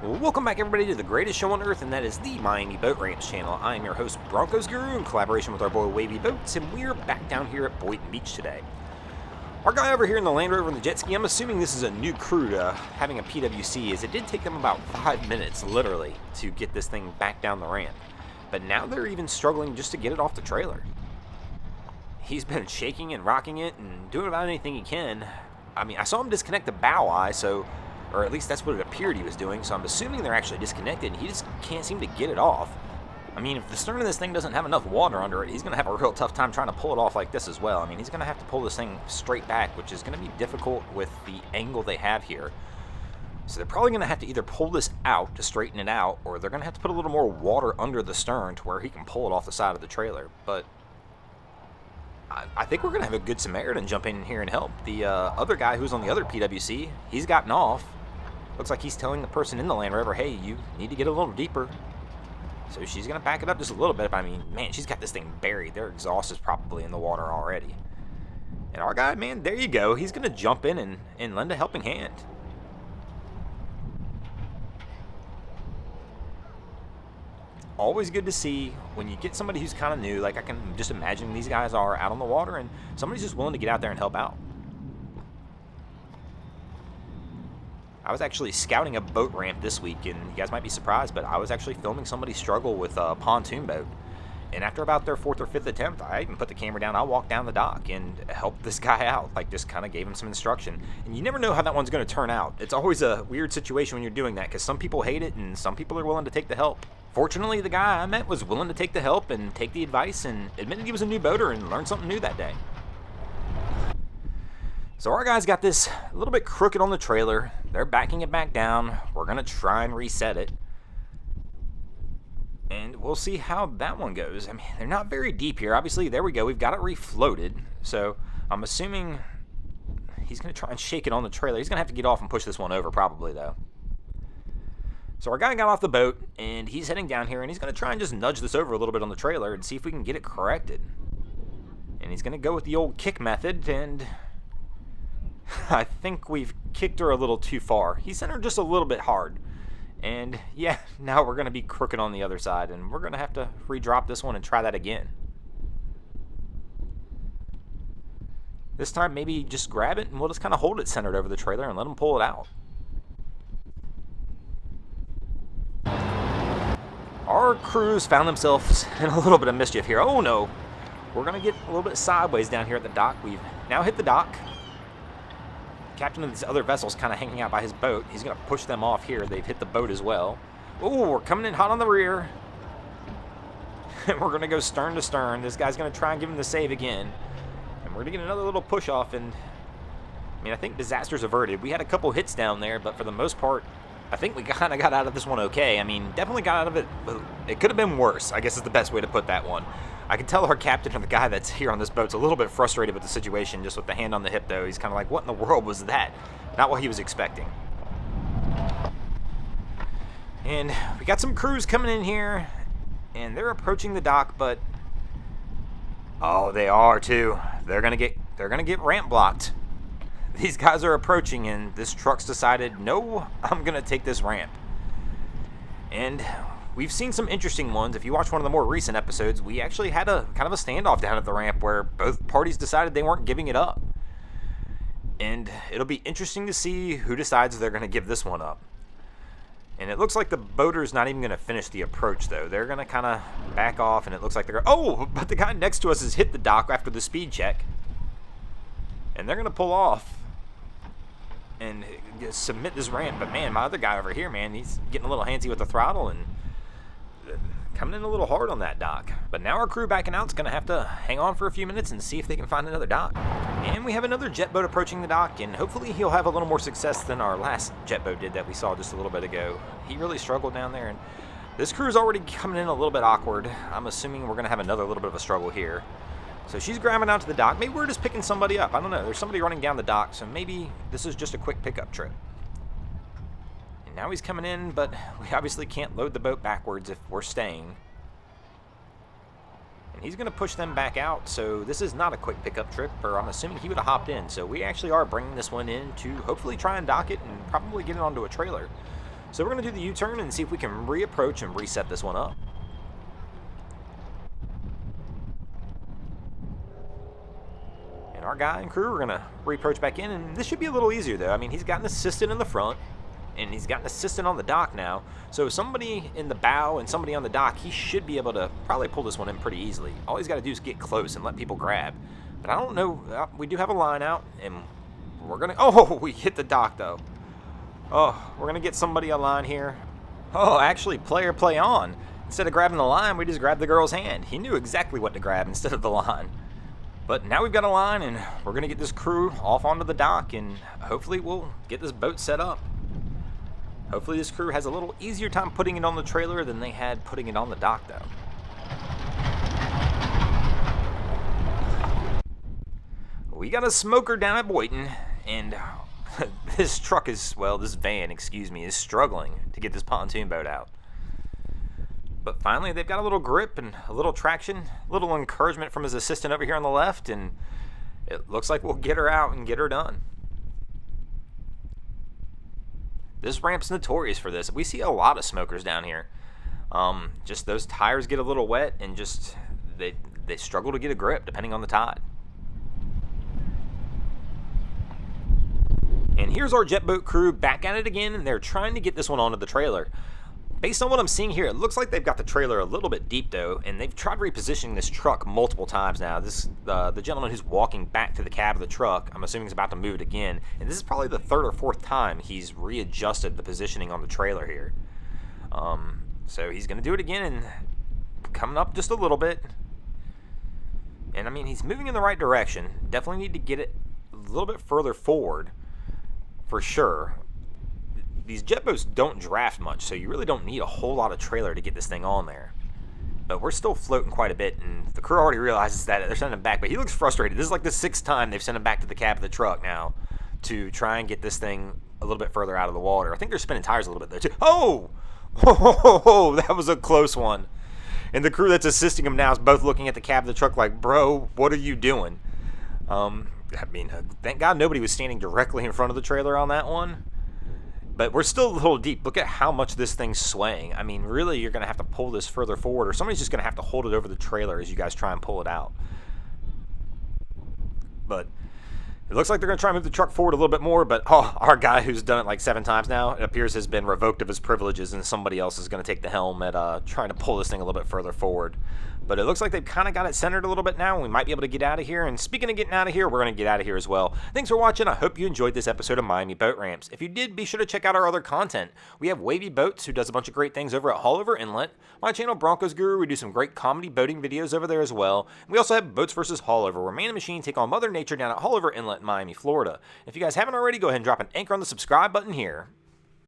Welcome back, everybody, to the greatest show on earth, and that is the Miami Boat Ramps channel. I am your host, Broncos Guru, in collaboration with our boy Wavy Boats, and we're back down here at Boynton Beach today. Our guy over here in the Land Rover and the jet ski, I'm assuming this is a new crew to having a PWC, as it did take them about 5 minutes, literally, to get this thing back down the ramp. But now they're even struggling just to get it off the trailer. He's been shaking and rocking it and doing about anything he can. I mean, I saw him disconnect the bow eye, or at least that's what it appeared he was doing, so I'm assuming they're actually disconnected, and he just can't seem to get it off. I mean, if the stern of this thing doesn't have enough water under it, he's going to have a real tough time trying to pull it off like this as well. I mean, he's going to have to pull this thing straight back, which is going to be difficult with the angle they have here. So they're probably going to have to either pull this out to straighten it out, or they're going to have to put a little more water under the stern to where he can pull it off the side of the trailer. But I think we're going to have a good Samaritan jump in here and help. The other guy who's on the other PWC, he's gotten off. Looks like he's telling the person in the Land Rover, hey, you need to get a little deeper. So she's going to back it up just a little bit. But I mean, man, she's got this thing buried. Their exhaust is probably in the water already. And our guy, man, there you go. He's going to jump in and lend a helping hand. Always good to see when you get somebody who's kind of new, like I can just imagine these guys are out on the water, and somebody's just willing to get out there and help out. I was actually scouting a boat ramp this week, and you guys might be surprised, but I was actually filming somebody struggle with a pontoon boat. And after about their 4th or 5th attempt, I even put the camera down. I walked down the dock and helped this guy out, like just kind of gave him some instruction. And you never know how that one's going to turn out. It's always a weird situation when you're doing that, because some people hate it and some people are willing to take the help. Fortunately, the guy I met was willing to take the help and take the advice, and admitted he was a new boater and learned something new that day. So our guys got this a little bit crooked on the trailer. They're backing it back down. We're going to try and reset it. And we'll see how that one goes. I mean, they're not very deep here. Obviously, there we go. We've got it refloated. So I'm assuming he's going to try and shake it on the trailer. He's going to have to get off and push this one over probably, though. So our guy got off the boat, and he's heading down here, and he's going to try and just nudge this over a little bit on the trailer and see if we can get it corrected. And he's going to go with the old kick method, and I think we've kicked her a little too far. He sent her just a little bit hard. And yeah, now we're going to be crooked on the other side, and we're going to have to re-drop this one and try that again. This time maybe just grab it and we'll just kind of hold it centered over the trailer and let him pull it out. Our crews found themselves in a little bit of mischief here. Oh no, we're going to get a little bit sideways down here at the dock. We've now hit the dock. Captain of these other vessels kind of hanging out by his boat. He's going to push them off here. They've hit the boat as well. Oh, we're coming in hot on the rear. And we're going to go stern to stern. This guy's going to try and give him the save again. And we're going to get another little push off. And I mean, I think disaster's averted. We had a couple hits down there, but for the most part, I think we kind of got out of this one okay. I mean, definitely got out of it. It could have been worse, I guess is the best way to put that one. I can tell our captain, or the guy that's here on this boat's a little bit frustrated with the situation, just with the hand on the hip, though. He's kind of like, what in the world was that? Not what he was expecting. And we got some crews coming in here, and they're approaching the dock, but oh, they are too. They're gonna get ramp blocked. These guys are approaching, and this truck's decided, no, I'm gonna take this ramp. And we've seen some interesting ones. If you watch one of the more recent episodes, we actually had a kind of a standoff down at the ramp where both parties decided they weren't giving it up. And it'll be interesting to see who decides they're going to give this one up. And it looks like the boater's not even going to finish the approach, though. They're going to kind of back off, and it looks like they're going, oh, but the guy next to us has hit the dock after the speed check. And they're going to pull off and submit this ramp. But man, my other guy over here, man, he's getting a little handsy with the throttle and coming in a little hard on that dock. But now our crew backing out is going to have to hang on for a few minutes and see if they can find another dock. And we have another jet boat approaching the dock, and hopefully he'll have a little more success than our last jet boat did that we saw just a little bit ago. He really struggled down there, and this crew is already coming in a little bit awkward. I'm assuming we're going to have another little bit of a struggle here. So she's grabbing out to the dock. Maybe we're just picking somebody up. I don't know. There's somebody running down the dock, so maybe this is just a quick pickup trip. And now he's coming in, but we obviously can't load the boat backwards if we're staying. And he's going to push them back out, so this is not a quick pickup trip, or I'm assuming he would have hopped in. So we actually are bringing this one in to hopefully try and dock it and probably get it onto a trailer. So we're going to do the U-turn and see if we can reapproach and reset this one up. And our guy and crew are going to reapproach back in, and this should be a little easier though. I mean, he's got an assistant in the front, and he's got an assistant on the dock now. So somebody in the bow and somebody on the dock, he should be able to probably pull this one in pretty easily. All he's got to do is get close and let people grab. But I don't know. We do have a line out, and we're going to... Oh, we hit the dock though. Oh, we're going to get somebody a line here. Oh, actually, player play on. Instead of grabbing the line, we just grabbed the girl's hand. He knew exactly what to grab instead of the line. But now we've got a line, and we're going to get this crew off onto the dock, and hopefully we'll get this boat set up. Hopefully this crew has a little easier time putting it on the trailer than they had putting it on the dock, though. We got a smoker down at Boynton, and this truck is, well, this van, excuse me, is struggling to get this pontoon boat out. But finally, they've got a little grip and a little traction, a little encouragement from his assistant over here on the left, and it looks like we'll get her out and get her done. This ramp's notorious for this. We see a lot of smokers down here. Just those tires get a little wet, and just they struggle to get a grip depending on the tide. And here's our jet boat crew back at it again, and they're trying to get this one onto the trailer. Based on what I'm seeing here, it looks like they've got the trailer a little bit deep though, and they've tried repositioning this truck multiple times now. This the gentleman who's walking back to the cab of the truck, I'm assuming he's about to move it again, and this is probably the third or fourth time he's readjusted the positioning on the trailer here. So he's going to do it again and coming up just a little bit. And I mean, he's moving in the right direction. Definitely need to get it a little bit further forward for sure. These jet boats don't draft much, so you really don't need a whole lot of trailer to get this thing on there. But we're still floating quite a bit, and the crew already realizes that they're sending him back, but he looks frustrated. This is like the 6th time they've sent him back to the cab of the truck now to try and get this thing a little bit further out of the water. I think they're spinning tires a little bit there, too. Oh! Oh, that was a close one. And the crew that's assisting him now is both looking at the cab of the truck like, bro, what are you doing? I mean, thank God nobody was standing directly in front of the trailer on that one. But we're still a little deep. Look at how much this thing's swaying. I mean, really, you're going to have to pull this further forward, or somebody's just going to have to hold it over the trailer as you guys try and pull it out. But it looks like they're going to try and move the truck forward a little bit more, but our guy who's done it like 7 times now, it appears has been revoked of his privileges, and somebody else is going to take the helm at trying to pull this thing a little bit further forward. But it looks like they've kind of got it centered a little bit now, and we might be able to get out of here. And speaking of getting out of here, we're going to get out of here as well. Thanks for watching. I hope you enjoyed this episode of Miami Boat Ramps. If you did, be sure to check out our other content. We have Wavy Boats, who does a bunch of great things over at Haulover Inlet. My channel, Broncos Guru, we do some great comedy boating videos over there as well. And we also have Boats vs. Haulover, where man and machine take on Mother Nature down at Haulover Inlet in Miami, Florida. If you guys haven't already, go ahead and drop an anchor on the subscribe button here.